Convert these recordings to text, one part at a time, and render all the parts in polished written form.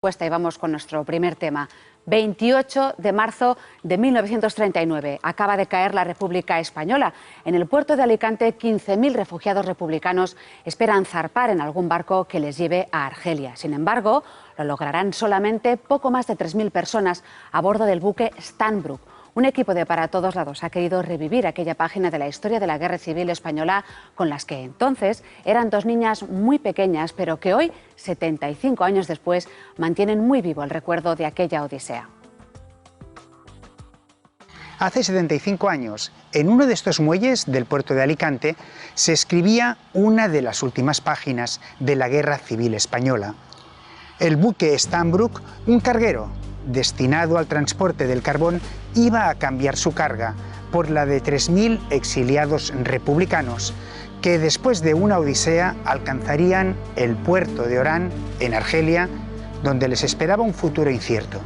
Y vamos con nuestro primer tema. 28 de marzo de 1939. Acaba de caer la República Española. En el puerto de Alicante, 15.000 refugiados republicanos esperan zarpar en algún barco que les lleve a Argelia. Sin embargo, lo lograrán solamente poco más de 3.000 personas a bordo del buque Stanbrook. Un equipo de Para Todos Lados ha querido revivir aquella página de la historia de la Guerra Civil Española con las que entonces eran dos niñas muy pequeñas, pero que hoy, 75 años después, mantienen muy vivo el recuerdo de aquella odisea. Hace 75 años, en uno de estos muelles del puerto de Alicante, se escribía una de las últimas páginas de la Guerra Civil Española. El buque Stanbrook, un carguero destinado al transporte del carbón, iba a cambiar su carga por la de 3.000 exiliados republicanos que después de una odisea alcanzarían el puerto de Orán, en Argelia, donde les esperaba un futuro incierto.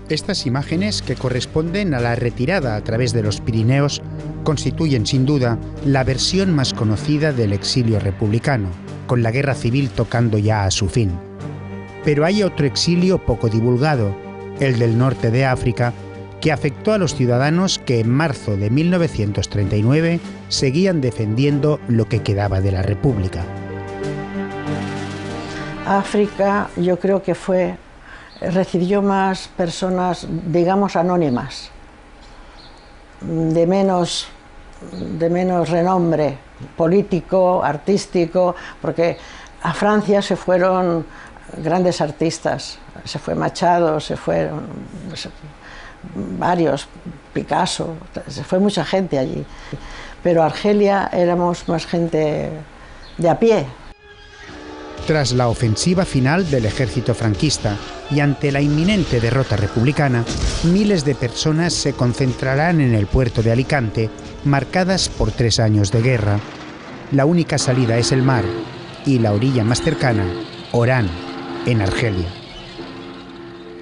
Estas imágenes, que corresponden a la retirada a través de los Pirineos, constituyen sin duda la versión más conocida del exilio republicano, con la guerra civil tocando ya a su fin. Pero hay otro exilio poco divulgado, el del norte de África, que afectó a los ciudadanos que en marzo de 1939 seguían defendiendo lo que quedaba de la República. África, yo creo que recibió más personas, digamos, anónimas, de menos renombre político, artístico, porque a Francia se fueron grandes artistas, se fue Machado, se fueron varios, Picasso, se fue mucha gente allí. Pero Argelia éramos más gente de a pie. Tras la ofensiva final del ejército franquista y ante la inminente derrota republicana, miles de personas se concentrarán en el puerto de Alicante, marcadas por 3 años de guerra. La única salida es el mar y la orilla más cercana, Orán, en Argelia.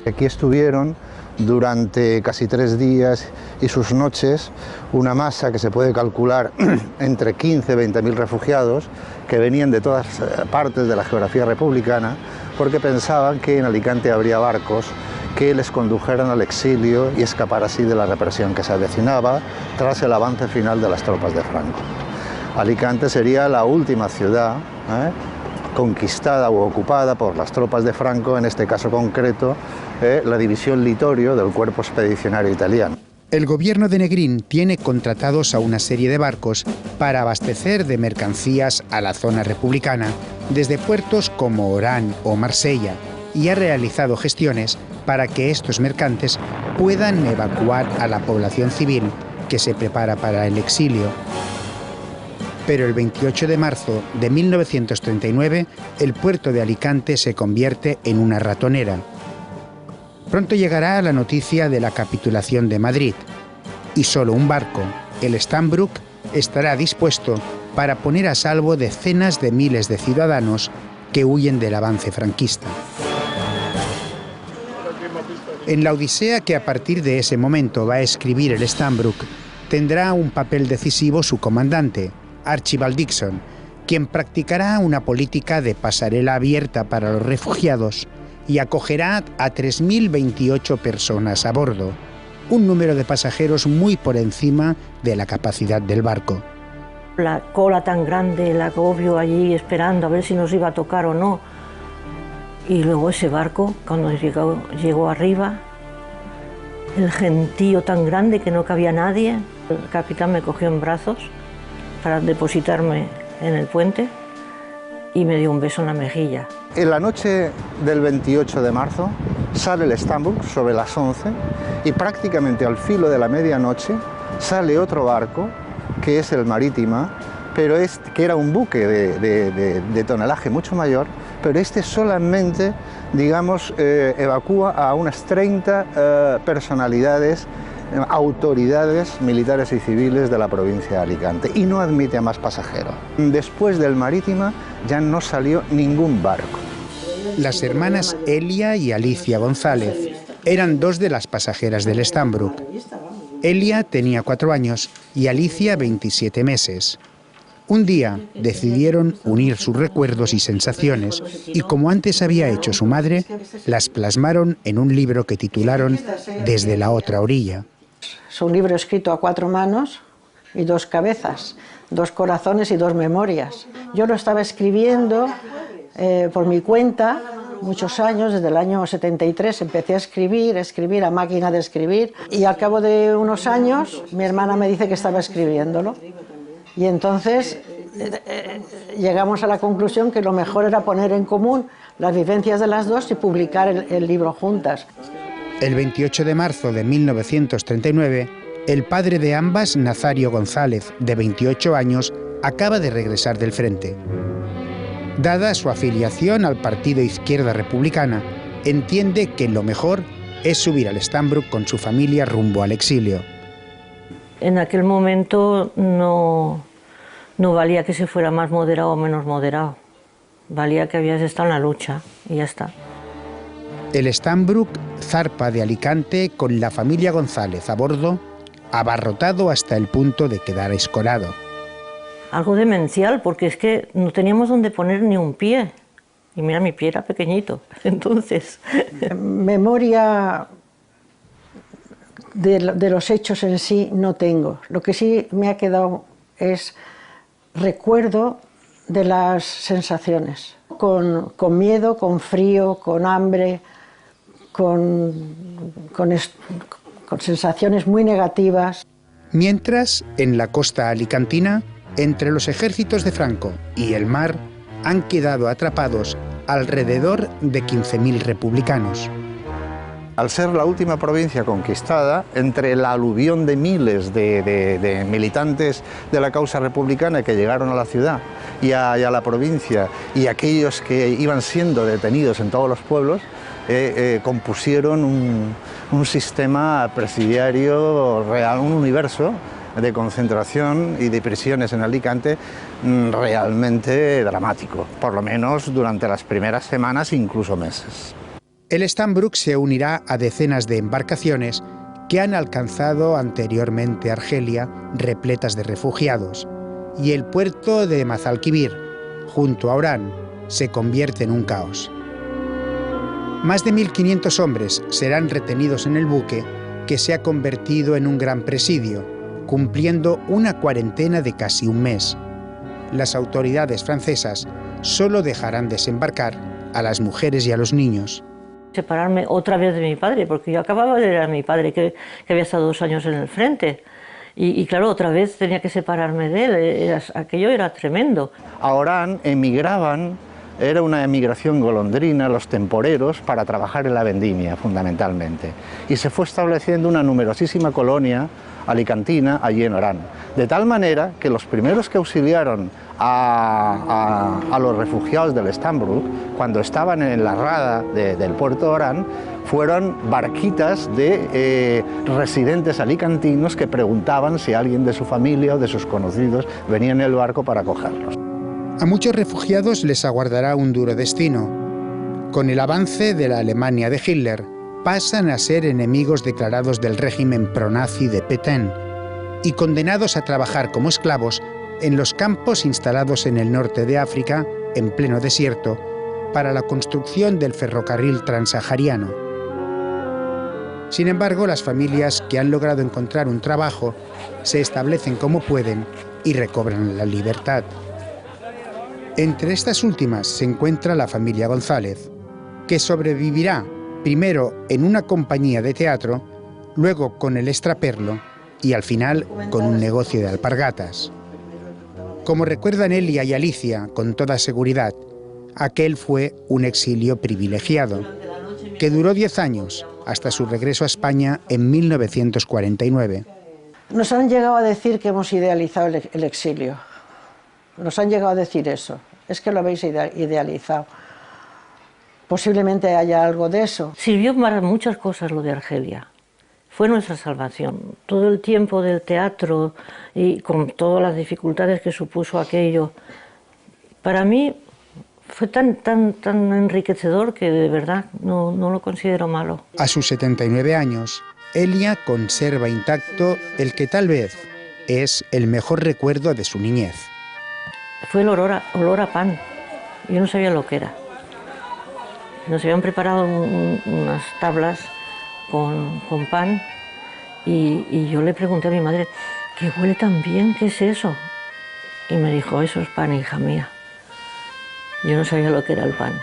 Aquí estuvieron durante casi 3 días y sus noches una masa que se puede calcular entre 15 y 20.000 refugiados que venían de todas partes de la geografía republicana porque pensaban que en Alicante habría barcos que les condujeran al exilio y escapar así de la represión que se avecinaba tras el avance final de las tropas de Franco. Alicante sería la última ciudad conquistada u ocupada por las tropas de Franco, en este caso concreto, la división Littorio del Cuerpo Expedicionario Italiano. El gobierno de Negrín tiene contratados a una serie de barcos para abastecer de mercancías a la zona republicana, desde puertos como Orán o Marsella, y ha realizado gestiones para que estos mercantes puedan evacuar a la población civil que se prepara para el exilio. Pero el 28 de marzo de 1939, el puerto de Alicante se convierte en una ratonera. Pronto llegará la noticia de la capitulación de Madrid, y solo un barco, el Stanbrook, estará dispuesto para poner a salvo decenas de miles de ciudadanos que huyen del avance franquista. En la odisea que a partir de ese momento va a escribir el Stanbrook, tendrá un papel decisivo su comandante, Archibald Dixon, quien practicará una política de pasarela abierta para los refugiados y acogerá a 3.028 personas a bordo, un número de pasajeros muy por encima de la capacidad del barco. La cola tan grande, el agobio allí esperando a ver si nos iba a tocar o no. Y luego ese barco, cuando llegó arriba, el gentío tan grande que no cabía nadie. El capitán me cogió en brazos para depositarme en el puente y me dio un beso en la mejilla. En la noche del 28 de marzo sale el Stanbrook sobre las 11 y prácticamente al filo de la medianoche sale otro barco que es el Marítima, pero que era un buque de tonelaje mucho mayor, pero este solamente, digamos, evacúa a unas 30 personalidades, autoridades militares y civiles de la provincia de Alicante y no admite a más pasajeros. Después del Marítima ya no salió ningún barco. Las hermanas Elia y Alicia González eran 2 de las pasajeras del Stanbrook. Elia tenía 4 años y Alicia 27 meses. Un día decidieron unir sus recuerdos y sensaciones y, como antes había hecho su madre, las plasmaron en un libro que titularon Desde la otra orilla. Es un libro escrito a 4 manos y 2 cabezas, 2 corazones y 2 memorias. Yo lo estaba escribiendo por mi cuenta muchos años, desde el año 73 empecé a escribir a máquina de escribir, y al cabo de unos años mi hermana me dice que estaba escribiéndolo. Y entonces llegamos a la conclusión que lo mejor era poner en común las vivencias de las dos y publicar el libro juntas. El 28 de marzo de 1939, el padre de ambas, Nazario González, de 28 años, acaba de regresar del frente. Dada su afiliación al partido Izquierda Republicana, entiende que lo mejor es subir al Stambrook con su familia rumbo al exilio. En aquel momento no valía que se fuera más moderado o menos moderado. Valía que habías estado en la lucha y ya está. El Stambrook zarpa de Alicante con la familia González a bordo, abarrotado hasta el punto de quedar escorado. Algo demencial, porque es que no teníamos donde poner ni un pie. Y mira, mi pie era pequeñito, entonces... Memoria de los hechos en sí no tengo. Lo que sí me ha quedado es recuerdo de las sensaciones. Con miedo, con frío, con hambre, con sensaciones muy negativas. Mientras, en la costa alicantina, entre los ejércitos de Franco y el mar, han quedado atrapados alrededor de 15.000 republicanos. Al ser la última provincia conquistada, entre la aluvión de miles de militantes de la causa republicana que llegaron a la ciudad y a la provincia, y aquellos que iban siendo detenidos en todos los pueblos, compusieron un sistema presidiario real, un universo de concentración y de prisiones en Alicante realmente dramático, por lo menos durante las primeras semanas, incluso meses. El Stambrook se unirá a decenas de embarcaciones que han alcanzado anteriormente Argelia, repletas de refugiados, y el puerto de Mazalquivir, junto a Orán, se convierte en un caos. Más de 1.500 hombres serán retenidos en el buque, que se ha convertido en un gran presidio, cumpliendo una cuarentena de casi un mes. Las autoridades francesas solo dejarán desembarcar a las mujeres y a los niños. Separarme otra vez de mi padre, porque yo acababa de ver a mi padre que había estado 2 años en el frente. Y claro, otra vez tenía que separarme de él, aquello era tremendo. A Orán emigraban, era una emigración golondrina, los temporeros, para trabajar en la vendimia, fundamentalmente. Y se fue estableciendo una numerosísima colonia alicantina allí en Orán. De tal manera que los primeros que auxiliaron a los refugiados del Stambrook, cuando estaban en la rada del puerto de Orán, fueron barquitas de residentes alicantinos que preguntaban si alguien de su familia o de sus conocidos venía en el barco para acogerlos. A muchos refugiados les aguardará un duro destino. Con el avance de la Alemania de Hitler, pasan a ser enemigos declarados del régimen pronazi de Pétain y condenados a trabajar como esclavos en los campos instalados en el norte de África, en pleno desierto, para la construcción del ferrocarril transsahariano. Sin embargo, las familias que han logrado encontrar un trabajo se establecen como pueden y recobran la libertad. Entre estas últimas se encuentra la familia González, que sobrevivirá primero en una compañía de teatro, luego con el extraperlo y al final con un negocio de alpargatas. Como recuerdan Elia y Alicia con toda seguridad, aquel fue un exilio privilegiado, que duró 10 años hasta su regreso a España en 1949. Nos han llegado a decir que hemos idealizado el exilio. Nos han llegado a decir eso. Es que lo habéis idealizado. Posiblemente haya algo de eso. Sirvió para muchas cosas lo de Argelia. Fue nuestra salvación. Todo el tiempo del teatro y con todas las dificultades que supuso aquello, para mí fue tan enriquecedor que de verdad no lo considero malo. A sus 79 años, Elia conserva intacto el que tal vez es el mejor recuerdo de su niñez. fue el olor a pan. Yo no sabía lo que era. Nos habían preparado unas tablas con pan y yo le pregunté a mi madre, ¿qué huele tan bien? ¿Qué es eso? Y me dijo, eso es pan, hija mía. Yo no sabía lo que era el pan.